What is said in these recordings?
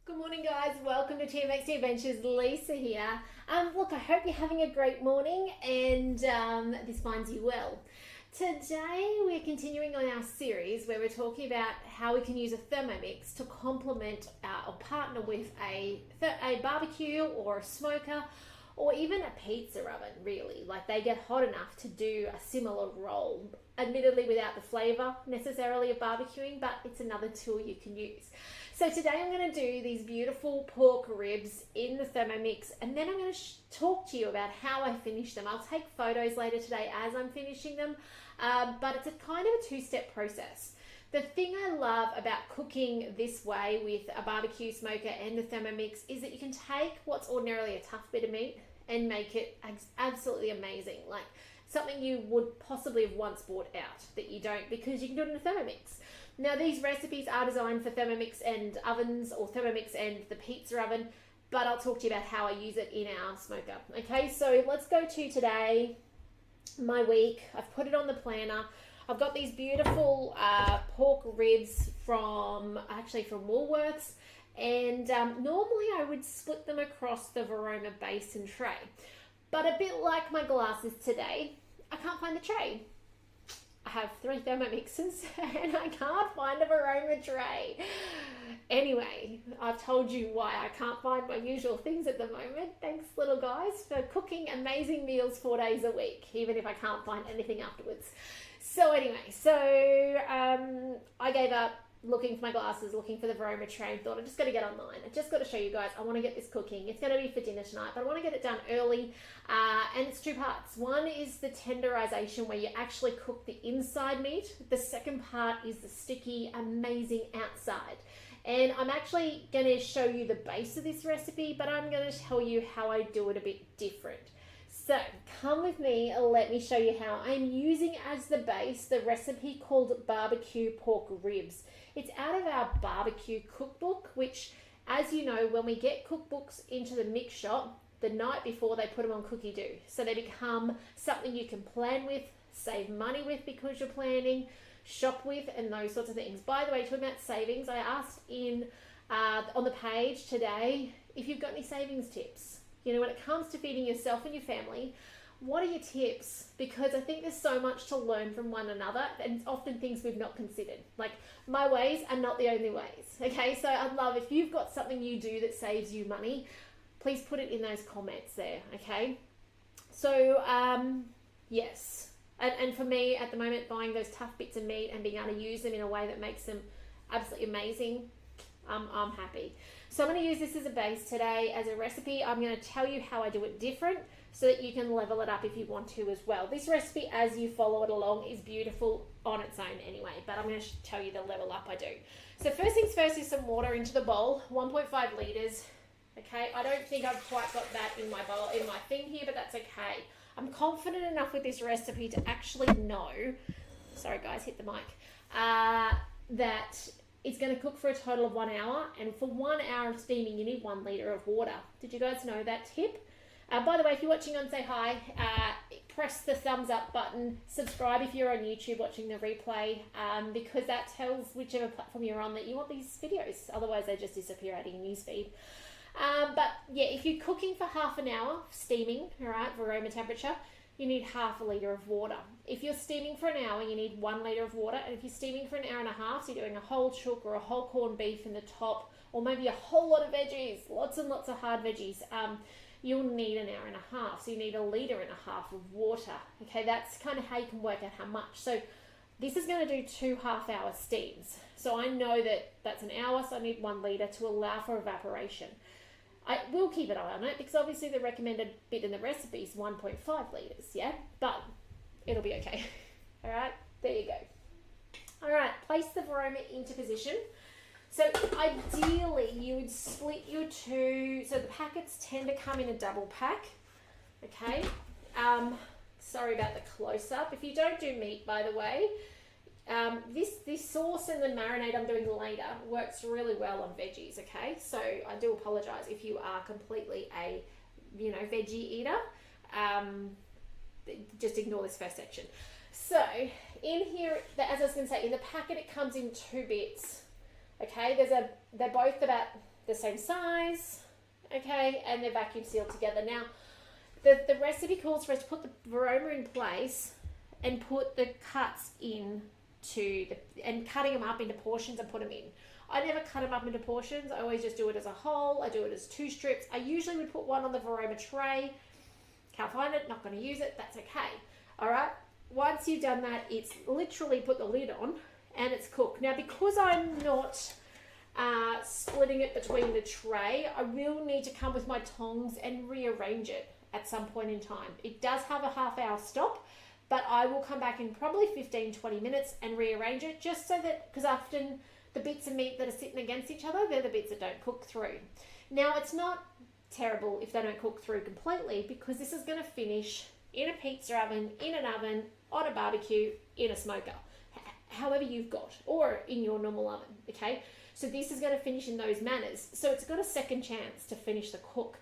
Good morning, guys. Welcome to TMX Adventures. Lisa here. Look, I hope you're having a great morning and this finds you well. Today, we're continuing on our series where we're talking about how we can use a Thermomix to complement or partner with a barbecue or a smoker or even a pizza oven, really. Like, they get hot enough to do a similar role, admittedly without the flavor necessarily of barbecuing, but it's another tool you can use. So today I'm going to do these beautiful pork ribs in the Thermomix, and then I'm going to talk to you about how I finish them. I'll take photos later today as I'm finishing them, but it's a kind of a two-step process. The thing I love about cooking this way with a barbecue smoker and the Thermomix is that you can take what's ordinarily a tough bit of meat and make it absolutely amazing. Like something you would possibly have once bought out that you don't, because you can do it in a Thermomix. Now, these recipes are designed for Thermomix and ovens, or Thermomix and the pizza oven, but I'll talk to you about how I use it in our smoker. Okay, so let's go to today, my week. I've put it on the planner. I've got these beautiful pork ribs from Woolworths, and normally I would split them across the Vorwerk basin tray. But a bit like my glasses today, I can't find the tray. I have 3 Thermomixes and I can't find a Vorwerk tray. Anyway, I've told you why I can't find my usual things at the moment. Thanks, little guys, for cooking amazing meals 4 days a week, even if I can't find anything afterwards. So anyway, I gave up looking for my glasses, looking for the Vorwerk tray, and thought I just got to get online. I just got to show you guys. I want to get this cooking. It's going to be for dinner tonight, but I want to get it done early. And it's 2 parts. One is the tenderization, where you actually cook the inside meat. The second part is the sticky, amazing outside. And I'm actually going to show you the base of this recipe, but I'm going to tell you how I do it a bit different. So come with me and let me show you how. I'm using as the base the recipe called barbecue pork ribs. It's out of our barbecue cookbook, which, as you know, when we get cookbooks into the mix shop, the night before they put them on Cookie Do. So they become something you can plan with, save money with because you're planning, shop with, and those sorts of things. By the way, talking about savings, I asked on the page today if you've got any savings tips. You know, when it comes to feeding yourself and your family, what are your tips? Because I think there's so much to learn from one another, and often things we've not considered. Like, my ways are not the only ways, okay? So I'd love if you've got something you do that saves you money, please put it in those comments there, okay? So, yes. And for me, at the moment, buying those tough bits of meat and being able to use them in a way that makes them absolutely amazing, I'm happy. So I'm going to use this as a base today as a recipe. I'm going to tell you how I do it different so that you can level it up if you want to as well. This recipe, as you follow it along, is beautiful on its own anyway, but I'm going to tell you the level up I do. So first things first is some water into the bowl, 1.5 litres. Okay, I don't think I've quite got that in my bowl, in my thing here, but that's okay. I'm confident enough with this recipe to actually know, sorry guys, hit the mic, that it's going to cook for a total of 1 hour, and for 1 hour of steaming, you need 1 litre of water. Did you guys know that tip? By the way, if you're watching on Say Hi, press the thumbs up button, subscribe if you're on YouTube watching the replay, because that tells whichever platform you're on that you want these videos. Otherwise, they just disappear out of your newsfeed. But yeah, if you're cooking for half an hour, steaming, all right, Vorwerk temperature, you need half a litre of water. If you're steaming for an hour, you need 1 litre of water. And if you're steaming for an hour and a half, so you're doing a whole chook or a whole corned beef in the top, or maybe a whole lot of veggies, lots and lots of hard veggies, you'll need an hour and a half. So you need 1.5 litres of water. Okay, that's kind of how you can work out how much. So this is going to do 2 half-hour steams. So I know that that's an hour, so I need 1 litre to allow for evaporation. I will keep an eye on it because obviously the recommended bit in the recipe is 1.5 litres, yeah? But it'll be okay. All right, there you go. All right, place the Vorwerk into position. So ideally you would split your 2, so the packets tend to come in a double pack, okay? Sorry about the close-up. If you don't do meat, by the way, this sauce and the marinade I'm doing later works really well on veggies, okay? So I do apologize if you are completely a, veggie eater. Just ignore this first section. So in here, as I was going to say, in the packet it comes in 2 bits, okay? They're both about the same size, okay, and they're vacuum sealed together. Now, the recipe calls for us to put the Vorwerk in place and put the cuts in and cutting them up into portions and put them in. I never cut them up into portions. I always just do it as a whole. I do it as 2 strips. I usually would put one on the Vorwerk tray. Can't find it, not going to use it, that's okay. All right, once you've done that, it's literally put the lid on and it's cooked. Now, because I'm not splitting it between the tray, I will need to come with my tongs and rearrange it at some point in time. It does have a half-hour stop, but I will come back in probably 15-20 minutes and rearrange it, just so that, because often the bits of meat that are sitting against each other, they're the bits that don't cook through. Now, it's not terrible if they don't cook through completely, because this is going to finish in a pizza oven, in an oven, on a barbecue, in a smoker, however you've got, or in your normal oven, okay? So this is going to finish in those manners. So it's got a second chance to finish the cook.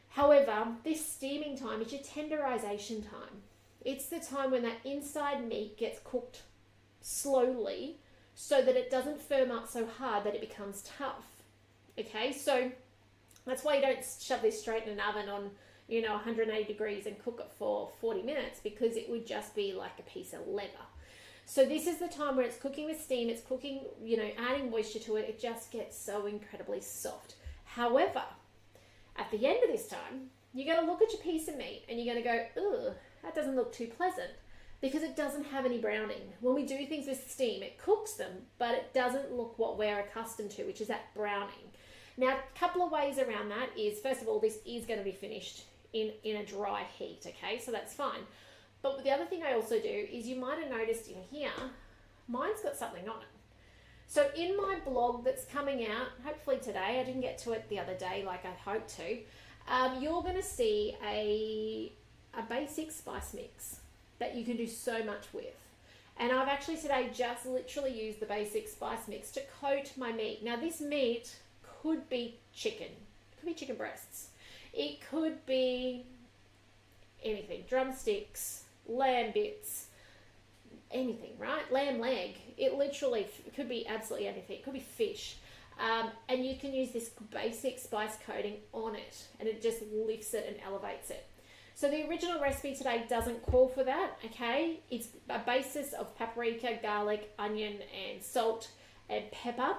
However, this steaming time is your tenderization time. It's the time when that inside meat gets cooked slowly so that it doesn't firm up so hard that it becomes tough. Okay, so that's why you don't shove this straight in an oven on, 180 degrees and cook it for 40 minutes, because it would just be like a piece of leather. So this is the time where it's cooking with steam, it's cooking, adding moisture to it, it just gets so incredibly soft. However, at the end of this time, you're going to look at your piece of meat and you're going to go, ugh, that doesn't look too pleasant, because it doesn't have any browning. When we do things with steam, it cooks them, but it doesn't look what we're accustomed to, which is that browning. Now, a couple of ways around that is, first of all, this is going to be finished in a dry heat, okay? So that's fine. But the other thing I also do is, you might have noticed in here, mine's got something on it. So in my blog that's coming out, hopefully today, I didn't get to it the other day like I hoped to, you're going to see a basic spice mix that you can do so much with. And I've actually today just literally used the basic spice mix to coat my meat. Now, this meat could be chicken. It could be chicken breasts. It could be anything, drumsticks, lamb bits, anything, right? Lamb leg. It literally could be absolutely anything. It could be fish. And you can use this basic spice coating on it, and it just lifts it and elevates it. So the original recipe today doesn't call for that, okay? It's a basis of paprika, garlic, onion, and salt and pepper.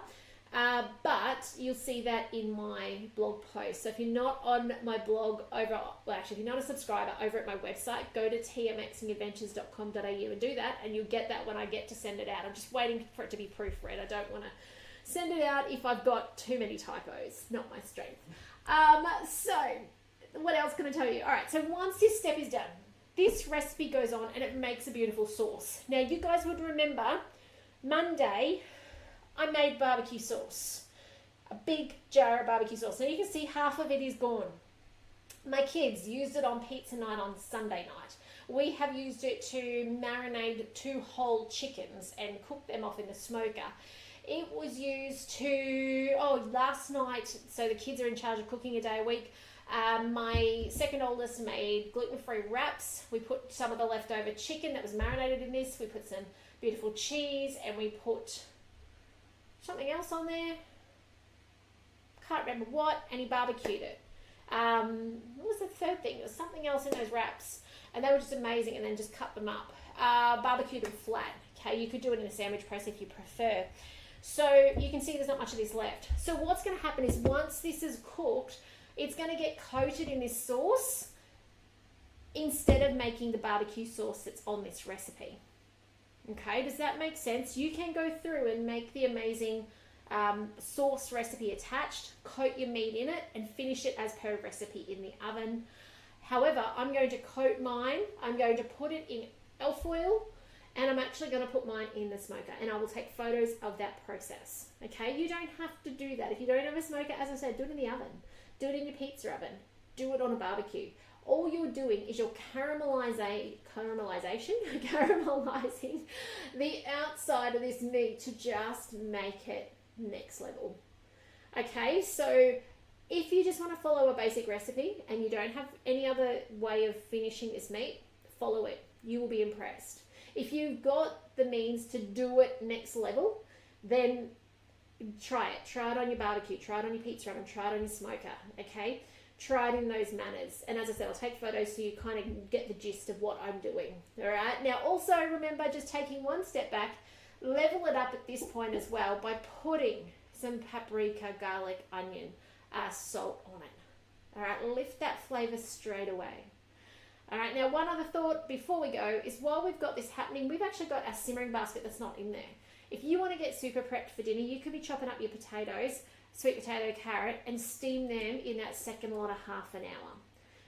But you'll see that in my blog post. So if you're not on my blog if you're not a subscriber over at my website, go to tmxingadventures.com.au and do that, and you'll get that when I get to send it out. I'm just waiting for it to be proofread. I don't want to send it out if I've got too many typos. Not my strength. So what else can I tell you? All right, so once this step is done, this recipe goes on and it makes a beautiful sauce. Now, you guys would remember Monday, I made barbecue sauce, a big jar of barbecue sauce. Now you can see half of it is gone. My kids used it on pizza night on Sunday night. We have used it to marinate 2 whole chickens and cook them off in the smoker. It was used to, last night, so the kids are in charge of cooking a day a week. My second oldest made gluten-free wraps. We put some of the leftover chicken that was marinated in this. We put some beautiful cheese, and we put something else on there. Can't remember what, and he barbecued it. What was the third thing? There was something else in those wraps, and they were just amazing, and then just cut them up. Barbecued them flat. Okay, you could do it in a sandwich press if you prefer. So you can see there's not much of this left. So what's going to happen is, once this is cooked, it's going to get coated in this sauce instead of making the barbecue sauce that's on this recipe. Okay, does that make sense? You can go through and make the amazing sauce recipe attached, coat your meat in it, and finish it as per recipe in the oven. However, I'm going to coat mine. I'm going to put it in alfoil, and I'm actually going to put mine in the smoker, and I will take photos of that process. Okay, you don't have to do that. If you don't have a smoker, as I said, do it in the oven. Do it in your pizza oven. Do it on a barbecue. All you're doing is you're caramelizing the outside of this meat to just make it next level. Okay, so if you just want to follow a basic recipe and you don't have any other way of finishing this meat, follow it. You will be impressed. If you've got the means to do it next level, then Try it on your barbecue, try it on your pizza oven, try it on your smoker, okay? Try it in those manners. And as I said, I'll take photos so you kind of get the gist of what I'm doing. All right. Now, also remember, just taking one step back, level it up at this point as well by putting some paprika, garlic, onion, salt on it. All right. Lift that flavor straight away. All right. Now, one other thought before we go is while we've got this happening, we've actually got a simmering basket that's not in there. If you want to get super prepped for dinner, you could be chopping up your potatoes, sweet potato, carrot, and steam them in that second lot of half an hour.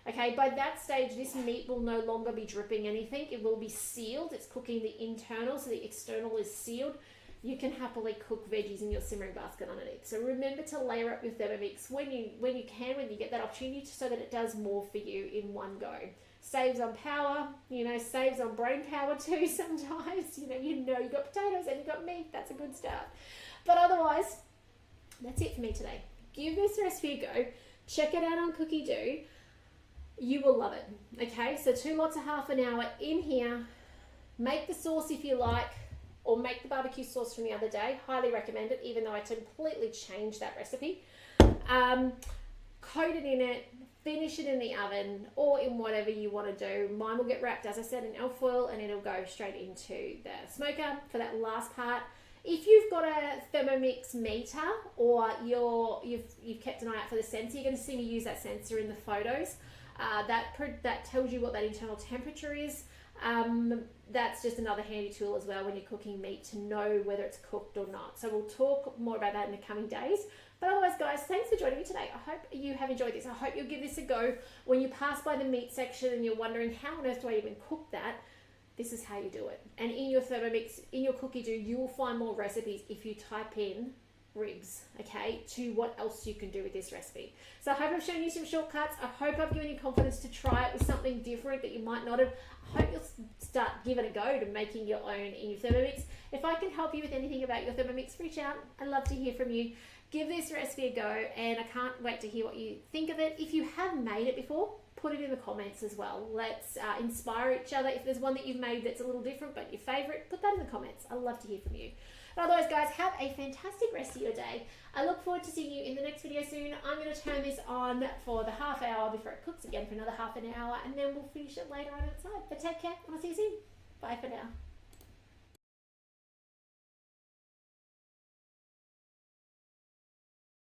Okay, by that stage, this meat will no longer be dripping anything. It will be sealed. It's cooking the internal, so the external is sealed. You can happily cook veggies in your simmering basket underneath. So remember to layer up your Thermomix when you get that opportunity, so that it does more for you in one go. Saves on power, saves on brain power too sometimes. You got potatoes and you got meat. That's a good start. But otherwise, that's it for me today. Give this recipe a go. Check it out on Cookie Do. You will love it. Okay, so 2 lots of half an hour in here. Make the sauce if you like, or make the barbecue sauce from the other day. Highly recommend it, even though I completely changed that recipe. Coat it in it, finish it in the oven, or in whatever you want to do. Mine will get wrapped, as I said, in alfoil foil, and it'll go straight into the smoker for that last part. If you've got a Thermomix meter, or you've kept an eye out for the sensor, you're going to see me use that sensor in the photos. That tells you what that internal temperature is. That's just another handy tool as well when you're cooking meat to know whether it's cooked or not. So we'll talk more about that in the coming days. But otherwise, guys, thanks for joining me today. I hope you have enjoyed this. I hope you'll give this a go. When you pass by the meat section and you're wondering, how on earth do I even cook that? This is how you do it. And in your Thermomix, in your Cookie Do, you will find more recipes if you type in ribs, okay, to what else you can do with this recipe. So I hope I've shown you some shortcuts. I hope I've given you confidence to try it with something different that you might not have. I hope you'll start giving a go to making your own in your Thermomix. If I can help you with anything about your Thermomix, reach out. I'd love to hear from you. Give this recipe a go, and I can't wait to hear what you think of it. If you have made it before, put it in the comments as well. Let's inspire each other. If there's one that you've made that's a little different but your favorite, put that in the comments. I'd love to hear from you. But otherwise, guys, have a fantastic rest of your day. I look forward to seeing you in the next video soon. I'm going to turn this on for the half hour before it cooks again for another half an hour, and then we'll finish it later on outside. But take care, and I'll see you soon. Bye for now.